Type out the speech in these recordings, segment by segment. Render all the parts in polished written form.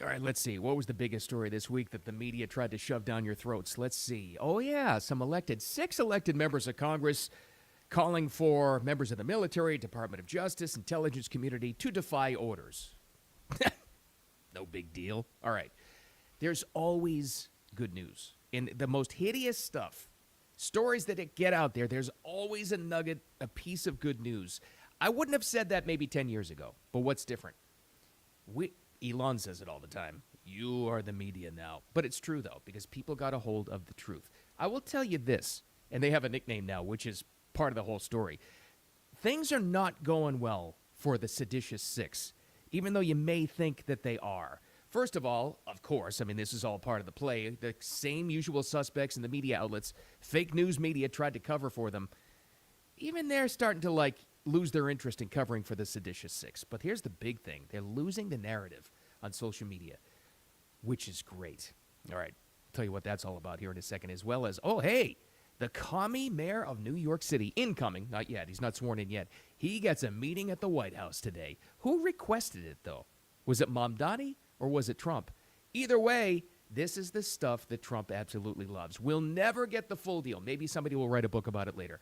All right, let's see. What was the biggest story this week that the media tried to shove down your throats? Let's see. Oh, yeah, six elected members of Congress calling for members of the military, Department of Justice, intelligence community to defy orders. No big deal. All right. There's always good news. In the most hideous stuff, stories that get out there, there's always a nugget, a piece of good news. I wouldn't have said that maybe 10 years ago, but what's different? Elon says it all the time. You are the media now. But it's true, though, because people got a hold of the truth. I will tell you this, and they have a nickname now, which is part of the whole story. Things are not going well for the Seditious Six, even though you may think that they are. First of all, of course, I mean, this is all part of the play. The same usual suspects in the media outlets, fake news media tried to cover for them. Even they're starting to, lose their interest in covering for the Seditious Six. But here's the big thing. They're losing the narrative on social media, which is great. All right, I'll tell you what that's all about here in a second, as well as, the commie mayor of New York City, incoming, not yet, he's not sworn in yet. He gets a meeting at the White House today. Who requested it, though? Was it Mamdani or was it Trump? Either way, this is the stuff that Trump absolutely loves. We'll never get the full deal. Maybe somebody will write a book about it later.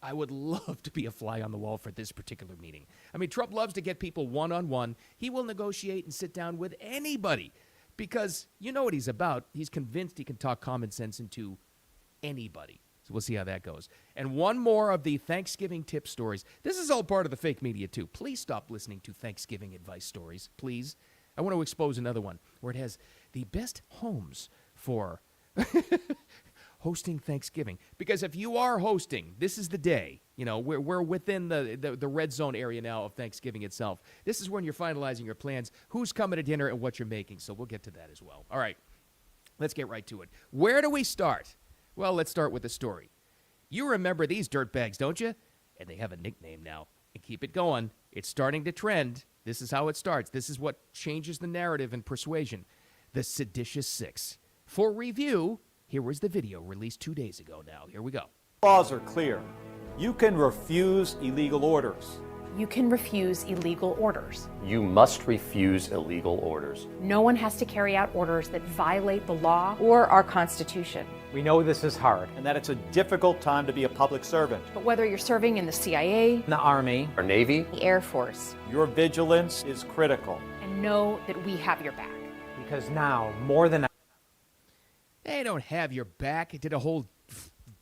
I would love to be a fly on the wall for this particular meeting. I mean, Trump loves to get people one-on-one. He will negotiate and sit down with anybody because you know what he's about. He's convinced he can talk common sense into anybody. So we'll see how that goes. And one more of the Thanksgiving tip stories. This is all part of the fake media, too. Please stop listening to Thanksgiving advice stories, please. I want to expose another one where it has the best homes for hosting Thanksgiving. Because if you are hosting, this is the day. You know, we're within the red zone area now of Thanksgiving itself. This is when you're finalizing your plans, who's coming to dinner and what you're making. So we'll get to that as well. All right, let's get right to it. Where do we start? Well, let's start with the story. You remember these dirtbags, don't you? And they have a nickname now. And keep it going. It's starting to trend. This is how it starts. This is what changes the narrative and persuasion. The Seditious Six. For review, here was the video released 2 days ago now. Here we go. Laws are clear. You can refuse illegal orders. You can refuse illegal orders. You must refuse illegal orders. No one has to carry out orders that violate the law or our Constitution. We know this is hard. And that it's a difficult time to be a public servant. But whether you're serving in the CIA, The Army, Our Navy, the Air Force, Your vigilance is critical. and know that we have your back. because now, more than They don't have your back. It did a whole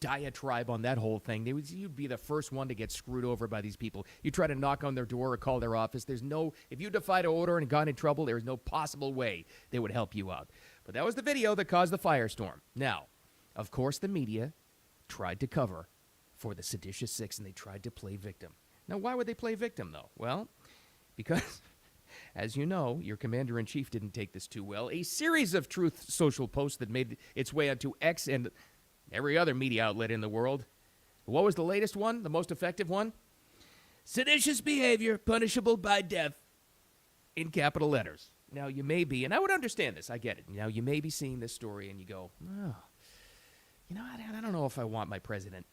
diatribe on that whole thing. You'd be the first one to get screwed over by these people. You try to knock on their door or call their office. If you defied an order and got in trouble, there is no possible way they would help you out. But that was the video that caused the firestorm. Now, of course, the media tried to cover for the Seditious Six, and they tried to play victim. Now, why would they play victim, though? Well, because, as you know, your commander-in-chief didn't take this too well. A series of Truth Social posts that made its way onto X and every other media outlet in the world. What was the latest one, the most effective one? Seditious behavior punishable by death, in capital letters. Now, you may be, and I would understand this, I get it. Now, you may be seeing this story and you go, oh, I don't know if I want my president.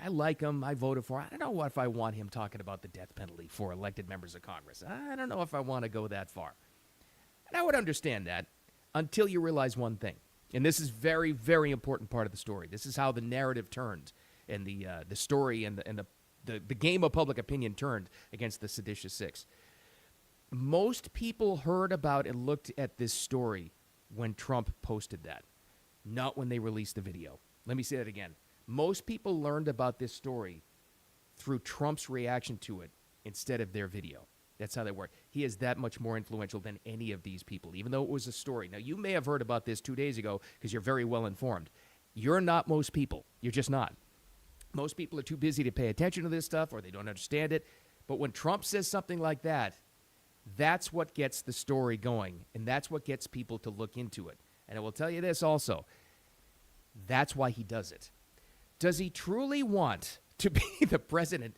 I like him, I voted for him. I don't know if I want him talking about the death penalty for elected members of Congress. I don't know if I want to go that far. And I would understand that until you realize one thing. And this is very, very important part of the story. This is how the narrative turned, and the story and the game of public opinion turned against the Seditious Six. Most people heard about and looked at this story when Trump posted that, not when they released the video. Let me say that again. Most people learned about this story through Trump's reaction to it instead of their video. That's how they work. He is that much more influential than any of these people, even though it was a story. Now, you may have heard about this 2 days ago because you're very well informed. You're not most people. You're just not. Most people are too busy to pay attention to this stuff, or they don't understand it. But when Trump says something like that, that's what gets the story going, and that's what gets people to look into it. And I will tell you this also. That's why he does it. Does he truly want to be the president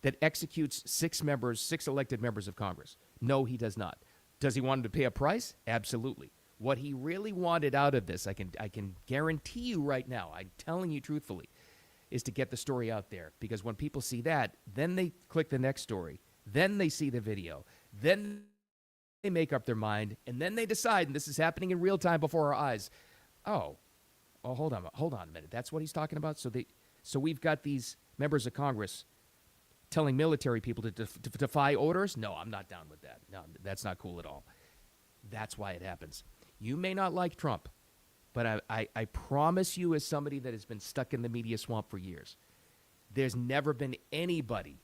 that executes six elected members of Congress? No, he does not. Does he want him to pay a price? Absolutely. What he really wanted out of this, I can guarantee you right now, I'm telling you truthfully, is to get the story out there. Because when people see that, then they click the next story. Then they see the video. Then They make up their mind, and then they decide, and this is happening in real time before our eyes. Oh, hold on a minute. That's what he's talking about? So we've got these members of Congress telling military people to defy orders? No, I'm not down with that. No, that's not cool at all. That's why it happens. You may not like Trump, but I promise you, as somebody that has been stuck in the media swamp for years, there's never been anybody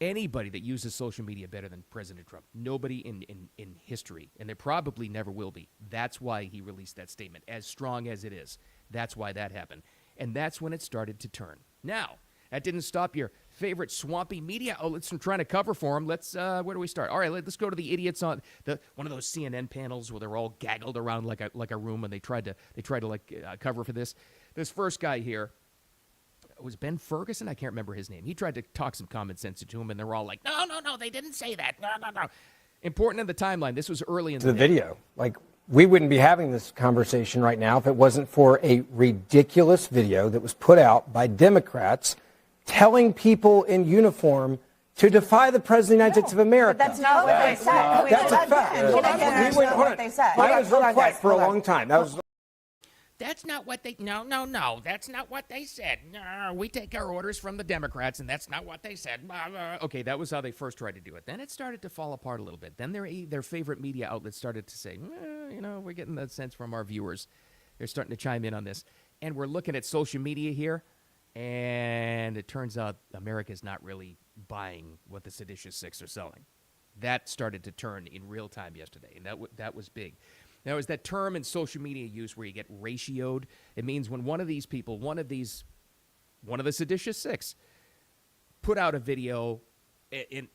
that uses social media better than President Trump. Nobody in history, and there probably never will be. That's why he released that statement, as strong as it is. That's why that happened. And that's when it started to turn. Now, that didn't stop your favorite swampy media outlets from trying to cover for him. Let's, where do we start? All right, let's go to the idiots on one of those CNN panels where they're all gaggled around like a room, and they tried to cover for this. This first guy here, was Ben Ferguson? I can't remember his name. He tried to talk some common sense into him, and they're all like, no, they didn't say that. No. Important in the timeline. This was early in the day. Video. Like, we wouldn't be having this conversation right now if it wasn't for a ridiculous video that was put out by Democrats telling people in uniform to defy the President of the United States of America. But that's not what they said. That's a fact. What they said. I was real quiet for a long time. That's not what they... No. That's not what they said. No, we take our orders from the Democrats, and that's not what they said. Okay, that was how they first tried to do it. Then it started to fall apart a little bit. Then their favorite media outlets started to say, we're getting that sense from our viewers. They're starting to chime in on this. And we're looking at social media here, and it turns out America's not really buying what the Seditious Six are selling. That started to turn in real time yesterday, and that was big. Now, is that term in social media use where you get ratioed? It means when one of these people, one of the Seditious Six, put out a video, and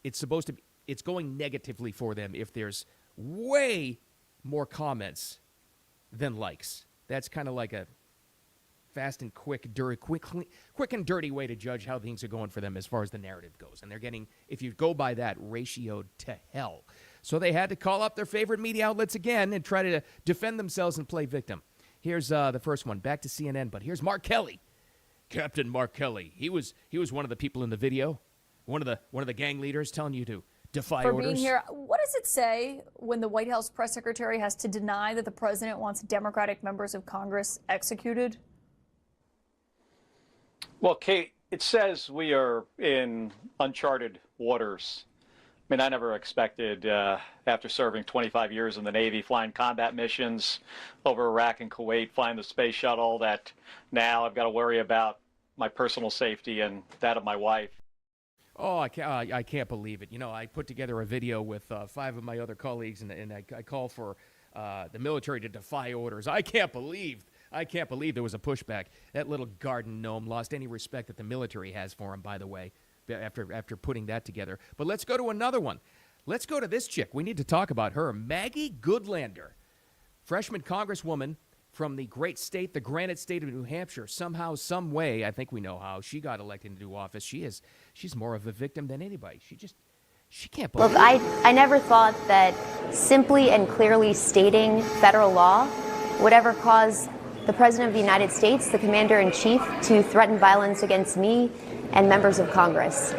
it's going negatively for them if there's way more comments than likes. That's kind of like a fast and quick and dirty way to judge how things are going for them as far as the narrative goes. And they're getting, if you go by that, ratioed to hell. So they had to call up their favorite media outlets again and try to defend themselves and play victim. Here's the first one, back to CNN, but here's Mark Kelly. Captain Mark Kelly. He was one of the people in the video, one of the gang leaders telling you to defy orders. For being here, what does it say when the White House press secretary has to deny that the president wants Democratic members of Congress executed? Well, Kate, it says we are in uncharted waters. I mean, I never expected, after serving 25 years in the Navy, flying combat missions over Iraq and Kuwait, flying the space shuttle, that now I've got to worry about my personal safety and that of my wife. Oh, I can't believe it. I put together a video with 5 of my other colleagues, and I call for the military to defy orders. I can't believe there was a pushback. That little garden gnome lost any respect that the military has for him, by the way, after putting that together. But let's go to another one. Let's go to this chick. We need to talk about her. Maggie Goodlander, freshman congresswoman from the great state, the granite state of New Hampshire. Somehow, some way, I think we know how, she got elected into office. She's more of a victim than anybody. She can't believe Look, I never thought that simply and clearly stating federal law would ever cause the President of the United States, the Commander-in-Chief, to threaten violence against me and members of Congress.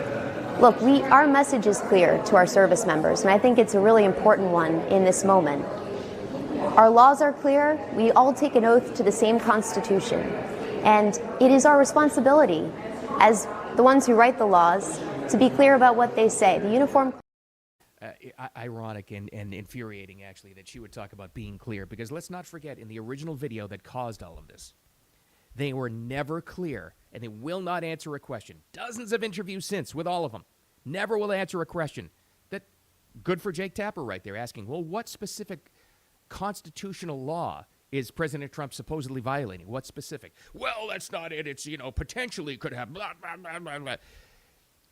Look, our message is clear to our service members, and I think it's a really important one in this moment. Our laws are clear. We all take an oath to the same Constitution, and it is our responsibility as the ones who write the laws to be clear about what they say. The uniform... Ironic and infuriating, actually, that she would talk about being clear, because let's not forget, in the original video that caused all of this, they were never clear, and they will not answer a question. Dozens of interviews since with all of them. Never will answer a question. That good for Jake Tapper right there, asking, well, what specific constitutional law is President Trump supposedly violating? What specific? Well, that's not it. It's, potentially could have blah, blah, blah, blah, blah.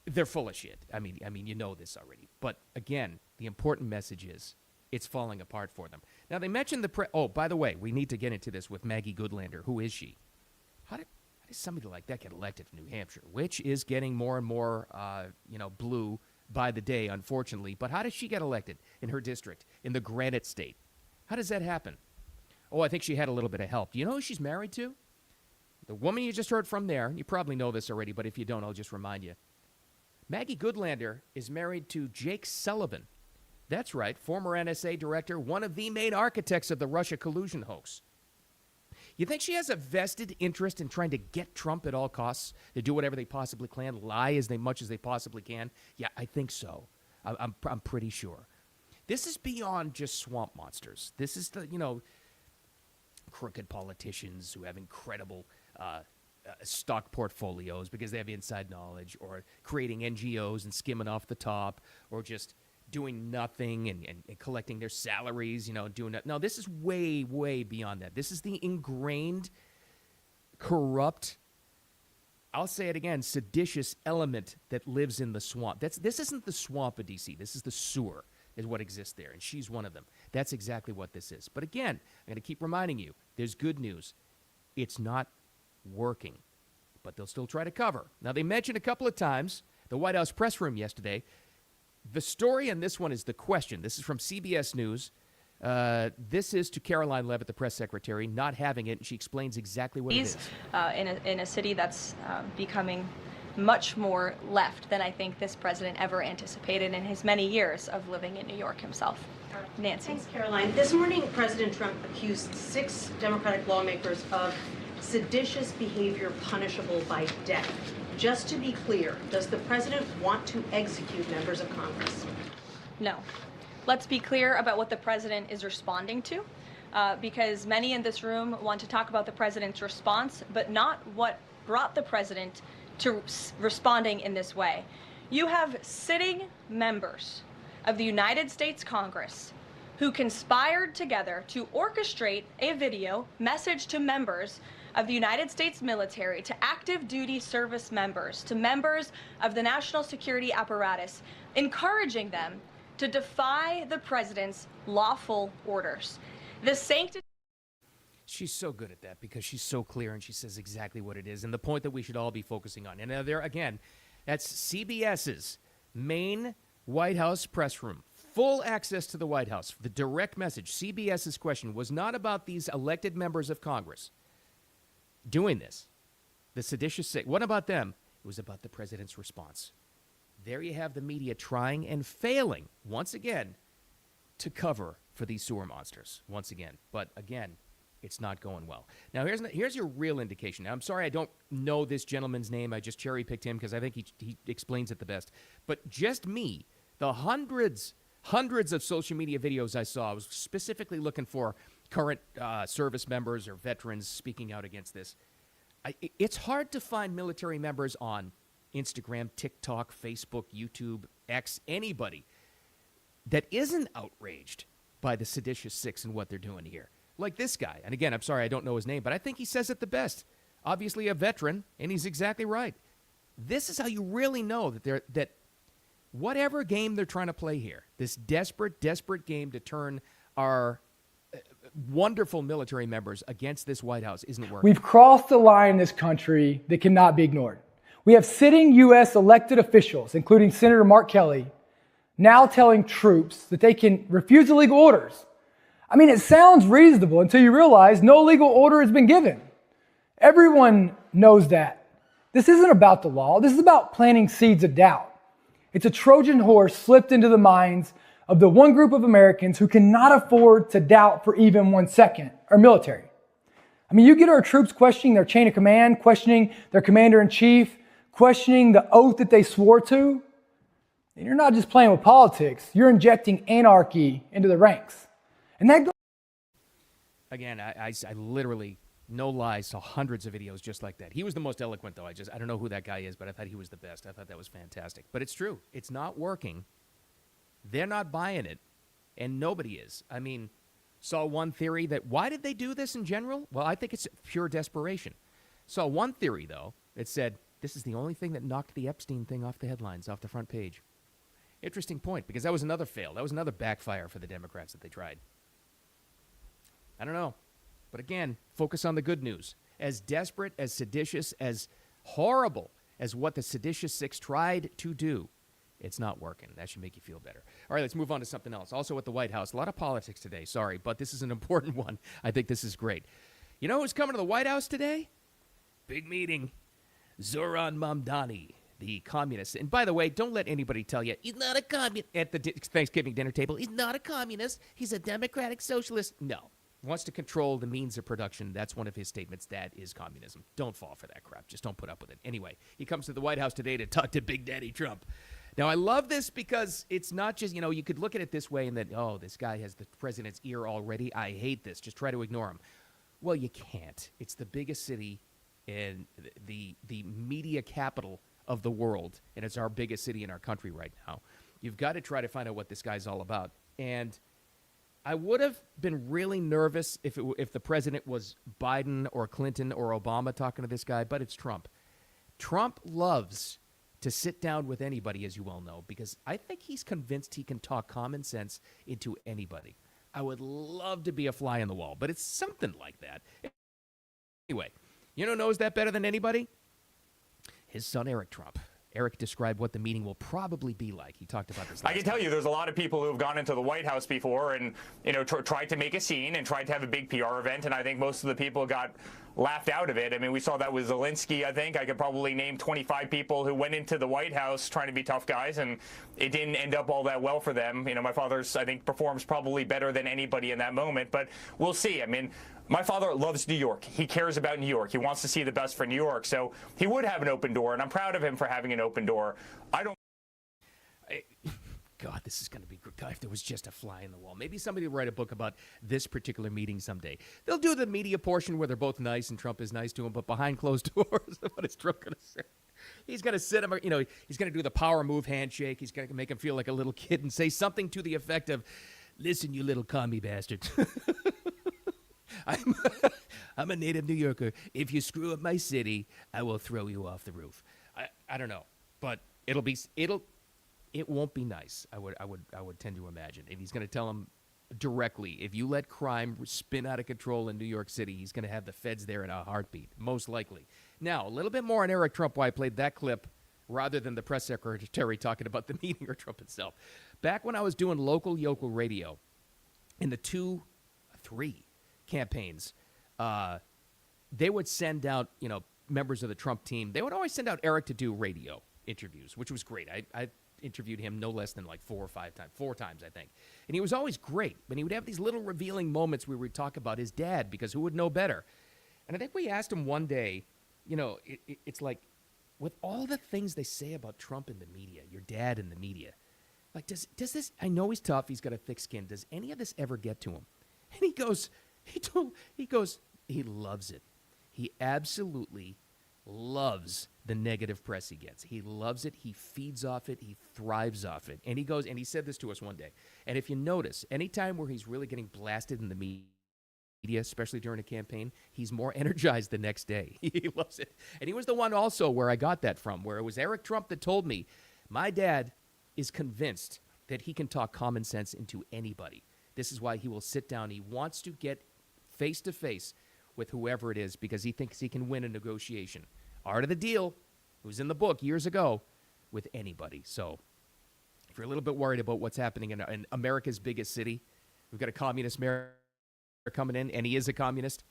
They're full of shit. I mean, you know this already. But again, the important message is it's falling apart for them. Now, they mentioned oh, by the way, we need to get into this with Maggie Goodlander. Who is she? How did somebody like that get elected in New Hampshire, which is getting more and more, blue by the day, unfortunately. But how does she get elected in her district, in the Granite State? How does that happen? Oh, I think she had a little bit of help. Do you know who she's married to? The woman you just heard from there. You probably know this already, but if you don't, I'll just remind you. Maggie Goodlander is married to Jake Sullivan, That's right, former NSA director, one of the main architects of the Russia collusion hoax. You think she has a vested interest in trying to get Trump at all costs, to do whatever they possibly can, lie as much as they possibly can? Yeah, I think so. I'm pretty sure. This is beyond just swamp monsters. This is the, crooked politicians who have incredible stock portfolios because they have inside knowledge, or creating NGOs and skimming off the top, or just doing nothing and collecting their salaries, doing that. No, this is way, way beyond that. This is the ingrained, corrupt, I'll say it again, seditious element that lives in the swamp. This isn't the swamp of D.C. This is the sewer, is what exists there, and she's one of them. That's exactly what this is. But again, I'm going to keep reminding you, there's good news. It's not working, but they'll still try to cover. Now, they mentioned a couple of times, the White House press room yesterday. The story in this one is the question. This is from CBS News. This is to Caroline Leavitt, the press secretary, not having it, and she explains exactly what it is. In a city that's becoming much more left than I think this president ever anticipated in his many years of living in New York himself. Nancy. Thanks, Caroline. This morning, President Trump accused 6 Democratic lawmakers of seditious behavior punishable by death. Just to be clear, does the president want to execute members of Congress? No. Let's be clear about what the president is responding to, because many in this room want to talk about the president's response, but not what brought the president to responding in this way. You have sitting members of the United States Congress who conspired together to orchestrate a video message to members of the United States military, to active duty service members, to members of the national security apparatus, encouraging them to defy the president's lawful orders. The sanctity. She's so good at that because she's so clear and she says exactly what it is and the point that we should all be focusing on. And there again, that's CBS's main White House press room. Full access to the White House. The direct message, CBS's question, was not about these elected members of Congress doing this. The seditious six. What about them? It was about the president's response. There you have the media trying and failing, once again, to cover for these sewer monsters, once again. But again, it's not going well. Now, here's your real indication. Now, I'm sorry I don't know this gentleman's name. I just cherry-picked him because I think he explains it the best. But just me, the hundreds of social media videos I saw, I was specifically looking for current service members or veterans speaking out against this. It's hard to find military members on Instagram, TikTok, Facebook, YouTube, X, anybody that isn't outraged by the seditious six and what they're doing here. Like this guy. And again, I'm sorry I don't know his name, but I think he says it the best. Obviously a veteran, and he's exactly right. This is how you really know that whatever game they're trying to play here, this desperate game to turn our wonderful military members against this White House isn't working. We've crossed a line in this country that cannot be ignored. We have sitting U.S. elected officials, including Senator Mark Kelly, now telling troops that they can refuse illegal orders. I mean, it sounds reasonable until you realize no legal order has been given. Everyone knows that. This isn't about the law. This is about planting seeds of doubt. It's a Trojan horse slipped into the minds of the one group of Americans who cannot afford to doubt for even 1 second, our military. I mean, you get our troops questioning their chain of command, questioning their commander-in-chief, questioning the oath that they swore to. And you're not just playing with politics, you're injecting anarchy into the ranks. And that goes. Again, I literally, no lies, saw hundreds of videos just like that. He was the most eloquent, though. I don't know who that guy is, but I thought he was the best. I thought that was fantastic. But it's true. It's not working. They're not buying it, and nobody is. I mean, saw one theory that, why did they do this in general? Well, I think it's pure desperation. Saw one theory, though, that said, this is the only thing that knocked the Epstein thing off the headlines, off the front page. Interesting point, because that was another fail. That was another backfire for the Democrats that they tried. I don't know. But again, focus on the good news. As desperate, as seditious, as horrible as what the seditious six tried to do, it's not working. That should make you feel better. All right, let's move on to something else. Also at the White House, a lot of politics today. Sorry, but this is an important one. I think this is great. You know who's coming to the White House today? Big meeting. Zoran Mamdani, the communists. And by the way, don't let anybody tell you he's not a communist at the Thanksgiving dinner table. He's not a communist. He's a democratic socialist. No. He wants to control the means of production. That's one of his statements. That is communism. Don't fall for that crap. Just don't put up with it. Anyway, he comes to the White House today to talk to Big Daddy Trump. Now, I love this because it's not just, you could look at it this way and then, oh, this guy has the president's ear already. I hate this. Just try to ignore him. Well, you can't. It's the biggest city in the media capital of the world, and it's our biggest city in our country right now. You've got to try to find out what this guy's all about. And I would have been really nervous if the president was Biden or Clinton or Obama talking to this guy, but it's Trump. Trump loves to sit down with anybody, as you well know, because I think he's convinced he can talk common sense into anybody. I would love to be a fly on the wall, but it's something like that. Anyway, you know who knows that better than anybody? His son, Eric Trump. Eric described what the meeting will probably be like. He talked about this last I can tell you there's a lot of people who have gone into the White House before and, tried to make a scene and tried to have a big PR event, and I think most of the people got laughed out of it. I mean, we saw that with Zelensky, I think. I could probably name 25 people who went into the White House trying to be tough guys, and it didn't end up all that well for them. My father's, I think, performs probably better than anybody in that moment, but we'll see. I mean, my father loves New York. He cares about New York. He wants to see the best for New York. So he would have an open door, and I'm proud of him for having an open door. God, this is going to be good. God, if there was just a fly in the wall. Maybe somebody will write a book about this particular meeting someday. They'll do the media portion where they're both nice and Trump is nice to him, but behind closed doors, what is Trump going to say? He's going to sit him, he's going to do the power move handshake. He's going to make him feel like a little kid and say something to the effect of, listen, you little commie bastard. I'm a native New Yorker. If you screw up my city, I will throw you off the roof. I don't know, but it won't be nice. I would tend to imagine. And he's going to tell him directly, if you let crime spin out of control in New York City, he's going to have the feds there in a heartbeat, most likely. Now, a little bit more on Eric Trump, why I played that clip rather than the press secretary talking about the meeting or Trump itself. Back when I was doing local yokel radio in the 3 campaigns, they would send out, members of the Trump team. They would always send out Eric to do radio interviews, which was great. I interviewed him no less than like 4 times, I think. And he was always great. But he would have these little revealing moments where we'd talk about his dad, because who would know better? And I think we asked him one day, it's like, with all the things they say about Trump in the media, your dad in the media, like, does this, I know he's tough, he's got a thick skin, does any of this ever get to him? And he goes, he loves it. He absolutely loves the negative press he gets. He loves it. He feeds off it. He thrives off it. And he goes, and he said this to us one day. And if you notice, anytime where he's really getting blasted in the media, especially during a campaign, he's more energized the next day. He loves it. And he was the one also where I got that from, where it was Eric Trump that told me, my dad is convinced that he can talk common sense into anybody. This is why he will sit down. He wants to get face to face with whoever it is because he thinks he can win a negotiation. Art of the Deal, it was in the book years ago, with anybody. So if you're a little bit worried about what's happening in America's biggest city, we've got a communist mayor coming in, and he is a communist.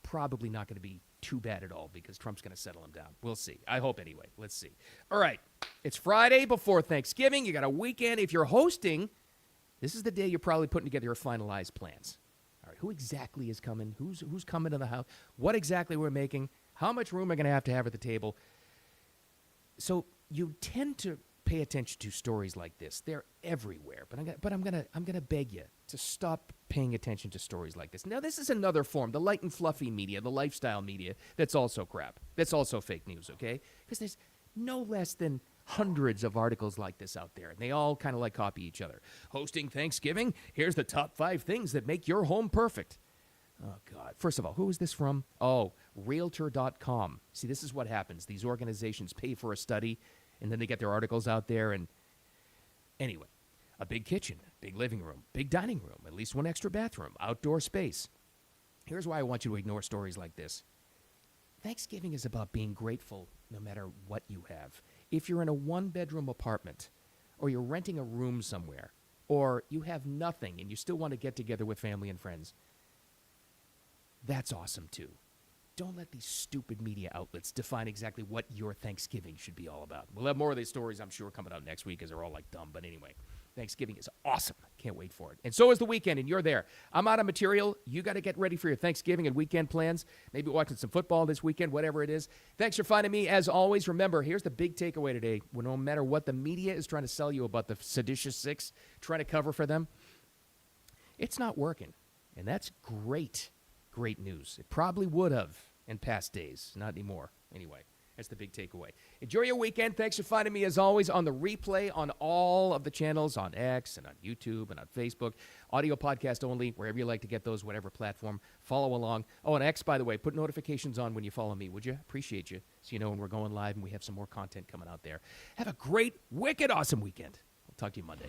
Probably not going to be too bad at all because Trump's going to settle him down. We'll see. I hope anyway. Let's see. All right. It's Friday before Thanksgiving. You got a weekend. If you're hosting, this is the day you're probably putting together your finalized plans. All right. Who exactly is coming? Who's coming to the house? What exactly we're making? How much room am I going to have at the table? So you tend to pay attention to stories like this. They're everywhere. But I'm gonna beg you to stop paying attention to stories like this. Now, this is another form, the light and fluffy media, the lifestyle media, that's also crap. That's also fake news, okay? Because there's no less than hundreds of articles like this out there, and they all kind of like copy each other. Hosting Thanksgiving, here's the top 5 things that make your home perfect. Oh, God. First of all, who is this from? Oh, Realtor.com. See, this is what happens. These organizations pay for a study, and then they get their articles out there, and anyway. A big kitchen, big living room, big dining room, at least one extra bathroom, outdoor space. Here's why I want you to ignore stories like this. Thanksgiving is about being grateful no matter what you have. If you're in a one-bedroom apartment, or you're renting a room somewhere, or you have nothing and you still want to get together with family and friends, that's awesome too. don't let these stupid media outlets define exactly what your Thanksgiving should be all about. We'll have more of these stories, I'm sure, coming out next week because they're all like dumb. But anyway, Thanksgiving is awesome. Can't wait for it. And so is the weekend, and you're there. I'm out of material. You got to get ready for your Thanksgiving and weekend plans. Maybe watching some football this weekend, whatever it is. Thanks for finding me, as always. Remember, here's the big takeaway today. No matter what the media is trying to sell you about the Seditious Six, trying to cover for them, it's not working. And that's great, great news. It probably would have in past days. Not anymore. Anyway, that's the big takeaway. Enjoy your weekend. Thanks for finding me, as always, on the replay on all of the channels, on X and on YouTube and on Facebook. Audio podcast only, wherever you like to get those, whatever platform. Follow along. Oh, and X, by the way, put notifications on when you follow me, would you? Appreciate you. So you know when we're going live and we have some more content coming out there. Have a great, wicked, awesome weekend. I'll talk to you Monday.